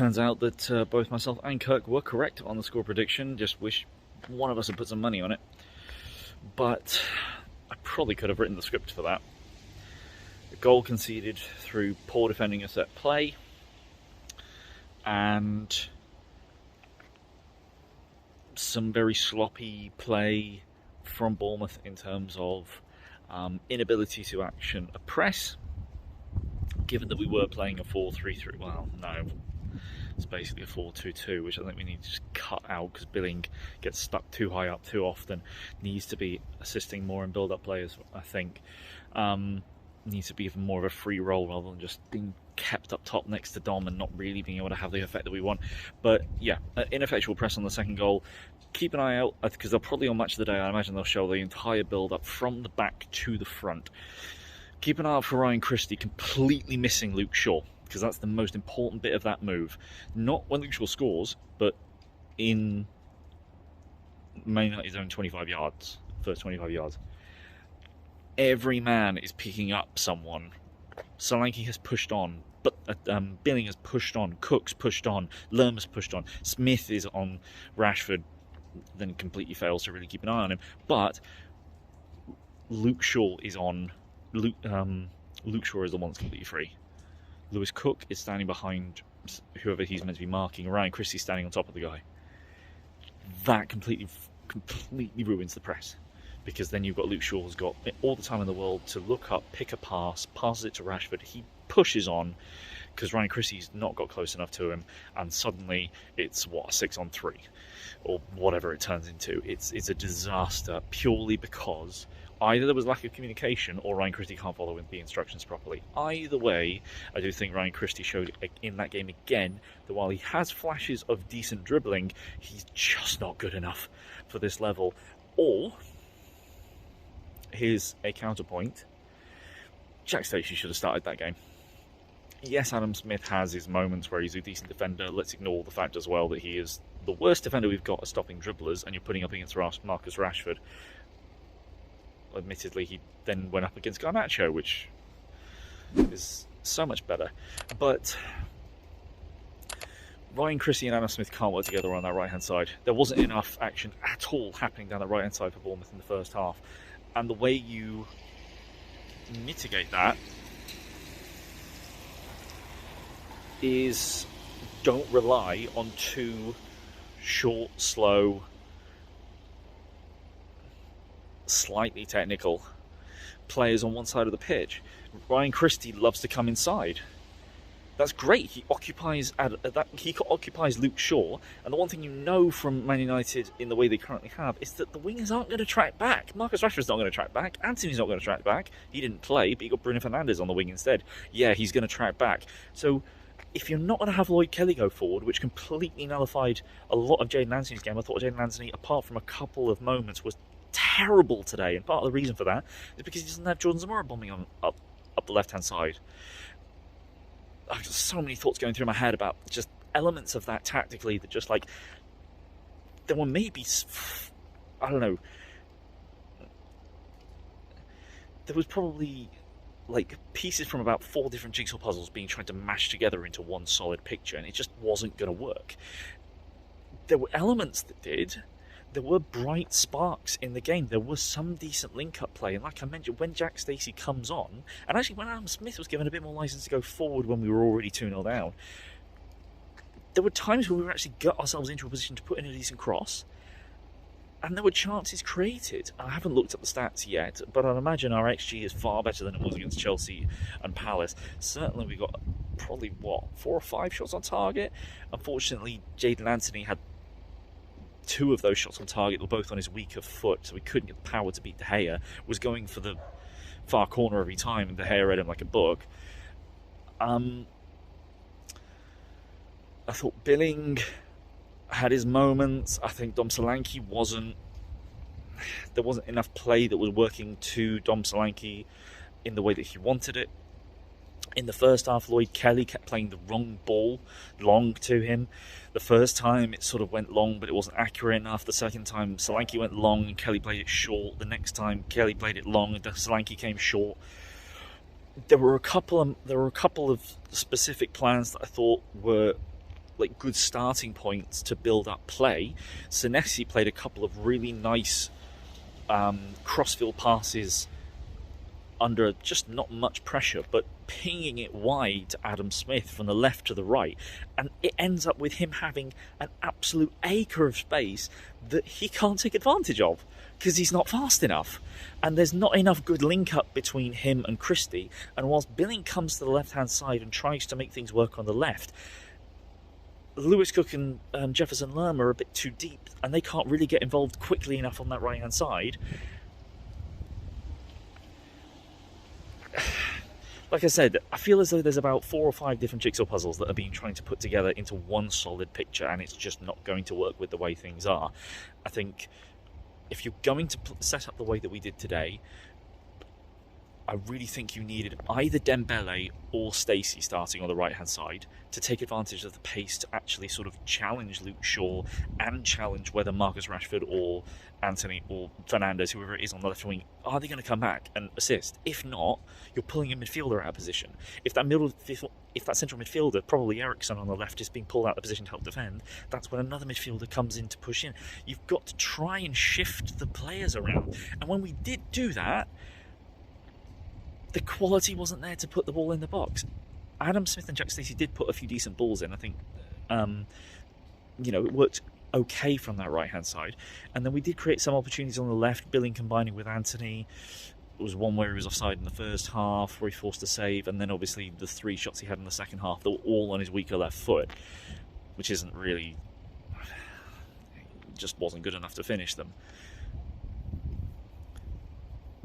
turns out that both myself and Kirk were correct on the score prediction. Just wish one of us had put some money on it. But I probably could have written the script for that. A goal conceded through poor defending a set play, and some very sloppy play from Bournemouth in terms of inability to action a press, given that we were playing a 4-3-3. Well, no, it's basically a 4-2-2, which I think we need to just cut out because Billing gets stuck too high up too often. Needs to be assisting more in build-up players, I think. Needs to be even more of a free role rather than just being kept up top next to Dom and not really being able to have the effect that we want. But yeah, ineffectual press on the second goal. Keep an eye out, because they'll probably on Match of the Day, I imagine they'll show the entire build-up from the back to the front. Keep an eye out for Ryan Christie completely missing Luke Shaw, because that's the most important bit of that move. Not when Luke Shaw scores, but in Man United's own 25 yards, first 25 yards. Every man is picking up someone. Solanke has pushed on, but Billing has pushed on, Cook's pushed on, Lerma's pushed on, Smith is on Rashford, then completely fails to really keep an eye on him. But Luke Shaw is on. Luke Shaw is the one that's completely free. Lewis Cook is standing behind whoever he's meant to be marking. Ryan Christie's standing on top of the guy. That completely ruins the press, because then you've got Luke Shaw who's got all the time in the world to look up, pick a pass, passes it to Rashford. He pushes on because Ryan Christie's not got close enough to him, and suddenly it's, what, a 6-on-3 or whatever it turns into. It's a disaster purely because either there was lack of communication or Ryan Christie can't follow the instructions properly. Either way, I do think Ryan Christie showed in that game again that while he has flashes of decent dribbling, he's just not good enough for this level. Or, here's a counterpoint, Jack Stacey should have started that game. Yes, Adam Smith has his moments where he's a decent defender. Let's ignore the fact as well that he is the worst defender we've got at stopping dribblers, and you're putting up against Marcus Rashford. Admittedly, he then went up against Garnacho, which is so much better. But Ryan Christie and Adam Smith can't work together on that right-hand side. There wasn't enough action at all happening down the right-hand side for Bournemouth in the first half. And the way you mitigate that is don't rely on two short, slow, slightly technical players on one side of the pitch. Ryan Christie loves to come inside. That's great. He occupies Luke Shaw, and the one thing you know from Man United in the way they currently have is that the wingers aren't going to track back. Marcus Rashford's not going to track back. Anthony's not going to track back. He didn't play, but you got Bruno Fernandes on the wing instead. Yeah, he's going to track back. So if you're not going to have Lloyd Kelly go forward, which completely nullified a lot of Jadon Anthony's game, I thought Jadon Anthony, apart from a couple of moments, was terrible today, and part of the reason for that is because he doesn't have Jordan Zamora bombing on up the left-hand side. I've got so many thoughts going through my head about just elements of that tactically that just, like, there were maybe, I don't know, there was probably like pieces from about 4 different jigsaw puzzles being tried to mash together into one solid picture, and it just wasn't going to work. There were elements that did. There were bright sparks in the game. There was some decent link-up play. And like I mentioned, when Jack Stacey comes on, and actually when Adam Smith was given a bit more license to go forward when we were already 2-0 down, there were times where we were actually got ourselves into a position to put in a decent cross, and there were chances created. I haven't looked at the stats yet, but I'd imagine our XG is far better than it was against Chelsea and Palace. Certainly we got probably, 4 or 5 shots on target. Unfortunately, Jadon Anthony had 2 of those shots on target, were both on his weaker foot, so he couldn't get the power to beat De Gea. Was going for the far corner every time, and De Gea read him like a book. I thought Billing had his moments. I think Dom Solanke there wasn't enough play that was working to Dom Solanke in the way that he wanted it. In the first half, Lloyd Kelly kept playing the wrong ball long to him. The first time it sort of went long, but it wasn't accurate enough. The second time, Solanke went long and Kelly played it short. The next time, Kelly played it long and Solanke came short. There were a couple of specific plans that I thought were like good starting points to build up play. Senesi played a couple of really nice crossfield passes under just not much pressure, but pinging it wide to Adam Smith from the left to the right, and it ends up with him having an absolute acre of space that he can't take advantage of because he's not fast enough, and there's not enough good link up between him and Christie. And whilst Billing comes to the left hand side and tries to make things work on the left, Lewis Cook and Jefferson Lerma are a bit too deep, and they can't really get involved quickly enough on that right hand side. Like I said, I feel as though there's about 4 or 5 different jigsaw puzzles that are being trying to put together into one solid picture, and it's just not going to work with the way things are. I think if you're going to set up the way that we did today, I really think you needed either Dembele or Stacey starting on the right-hand side to take advantage of the pace to actually sort of challenge Luke Shaw and challenge whether Marcus Rashford or Anthony or Fernandes, whoever it is on the left wing, are they going to come back and assist? If not, you're pulling a midfielder out of position. If that central midfielder, probably Ericsson on the left, is being pulled out of position to help defend, that's when another midfielder comes in to push in. You've got to try and shift the players around. And when we did do that, the quality wasn't there to put the ball in the box. Adam Smith and Jack Stacey did put a few decent balls in. I think, it worked okay from that right-hand side. And then we did create some opportunities on the left, Billing combining with Anthony. It was one where he was offside in the first half, where he forced a save, and then obviously the 3 shots he had in the second half, they were all on his weaker left foot, which isn't really... just wasn't good enough to finish them.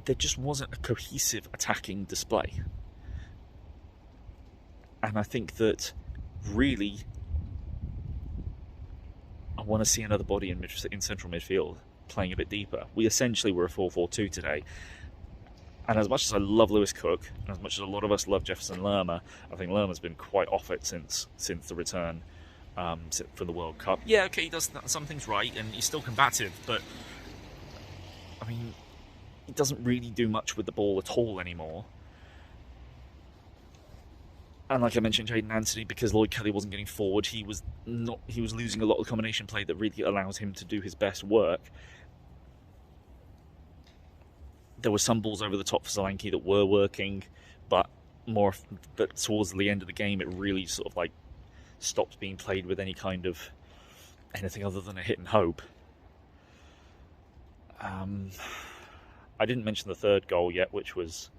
There just wasn't a cohesive attacking display. And I think that really I want to see another body in central midfield playing a bit deeper. We essentially were a 4-4-2 today. And as much as I love Lewis Cook, and as much as a lot of us love Jefferson Lerma, I think Lerma's been quite off it since the return from the World Cup. Yeah, okay, he does some things right, and he's still combative, but I mean, he doesn't really do much with the ball at all anymore. And like I mentioned, Jadon Anthony, because Lloyd Kelly wasn't getting forward, he was losing a lot of combination play that really allows him to do his best work. There were some balls over the top for Solanke that were working, but towards the end of the game, it really sort of like stopped being played with any kind of anything other than a hit and hope. I didn't mention the third goal yet, which was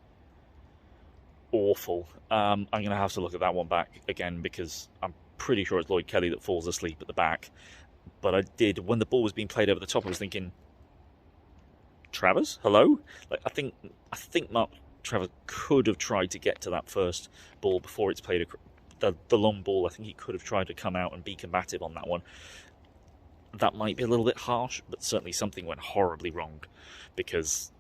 awful. I'm going to have to look at that one back again because I'm pretty sure it's Lloyd Kelly that falls asleep at the back. But I did, when the ball was being played over the top, I was thinking, Travers, hello? Like I think Mark Travers could have tried to get to that first ball before it's played the long ball. I think he could have tried to come out and be combative on that one. That might be a little bit harsh, but certainly something went horribly wrong because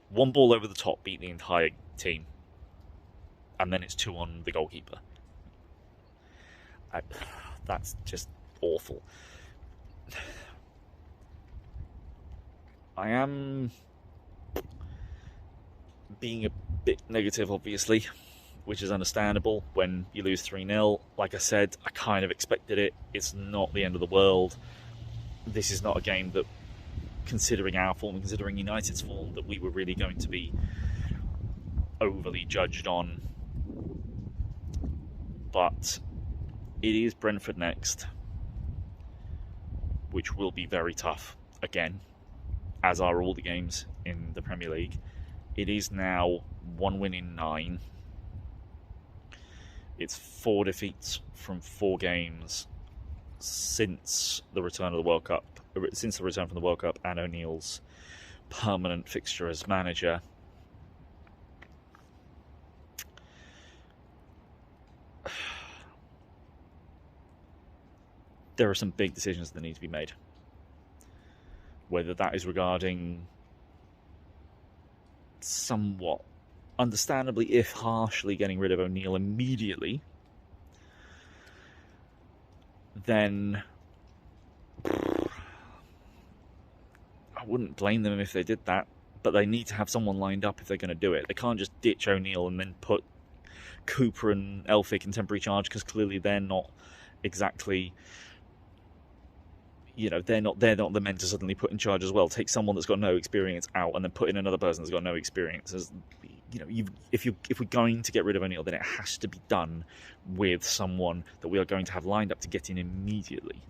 one ball over the top beat the entire team, and then it's 2 on the goalkeeper. That's just awful. I am being a bit negative, obviously, which is understandable when you lose 3-0. Like I said, I kind of expected it. It's not the end of the world. This is not a game that, considering our form, considering United's form, that we were really going to be overly judged on. But it is Brentford next, which will be very tough again, as are all the games in the Premier League. It is now 1 win in 9. It's 4 defeats from 4 games since the return of the World Cup, since the return from the World Cup and O'Neill's permanent fixture as manager. There are some big decisions that need to be made. Whether that is regarding somewhat, understandably, if harshly, getting rid of O'Neill immediately, then I wouldn't blame them if they did that, but they need to have someone lined up if they're going to do it. They can't just ditch O'Neill and then put Cooper and Elphick in temporary charge, because clearly they're not exactly, you know, they're not the men to suddenly put in charge as well. Take someone that's got no experience out and then put in another person that's got no experience. As you know, if we're going to get rid of O'Neill, then it has to be done with someone that we are going to have lined up to get in immediately.